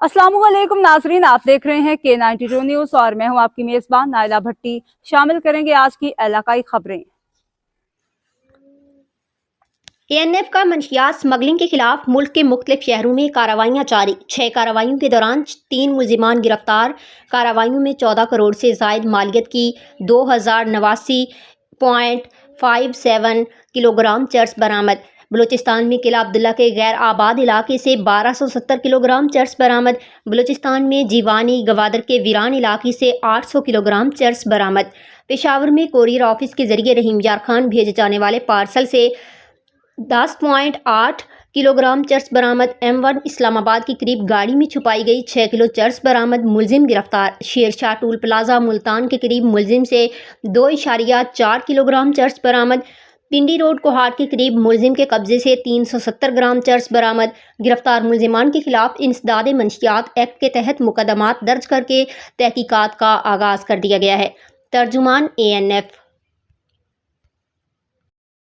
अस्सलाम वालेकुम नाजरीन, आप देख रहे हैं K92 न्यूज़ और मैं हूं आपकी मेज़बान नाइला भट्टी। शामिल करेंगे आज की इलाकाई खबरें। ANF का मंशियात स्मगलिंग के खिलाफ मुल्क के मुख्तलिफ शहरों में कार्रवाइयाँ जारी। 6 कार्रवाइयों के दौरान 3 मुलजिमान गिरफ्तार। कार्रवाइयों में 14 करोड़ से ज़ायद मालियत की 2089.57 किलोग्राम चर्स बरामद। बलूचिस्तान में किला अब्दुल्ला के गैर आबाद इलाके से 1270 किलोग्राम चर्स बरामद। बलूचिस्तान में जीवानी गवादर के वीरान इलाके से 800 किलोग्राम चर्स बरामद। पेशावर में कोरियर ऑफिस के जरिए रहीम यार खान भेजे जाने वाले पार्सल से 10.8 किलोग्राम चर्स बरामद। M1 इस्लामाबाद की करीब गाड़ी में छुपाई गई 6 किलो चर्स बरामद। मुलजिम गिरफ्तार। शेरशाह टूल प्लाजा मुल्तान के करीब मुलजिम से 2.4 किलोग्राम चर्स बरामद। पिंडी रोड कोहाट के करीब मुलजिम के कब्जे से 370 ग्राम चर्स बरामद। गिरफ्तार मुलजिमान के खिलाफ इंसदाद मंशियात एक्ट के तहत मुकदमात दर्ज करके तहकीकात का आगाज़ कर दिया गया है। तर्जुमान ANF।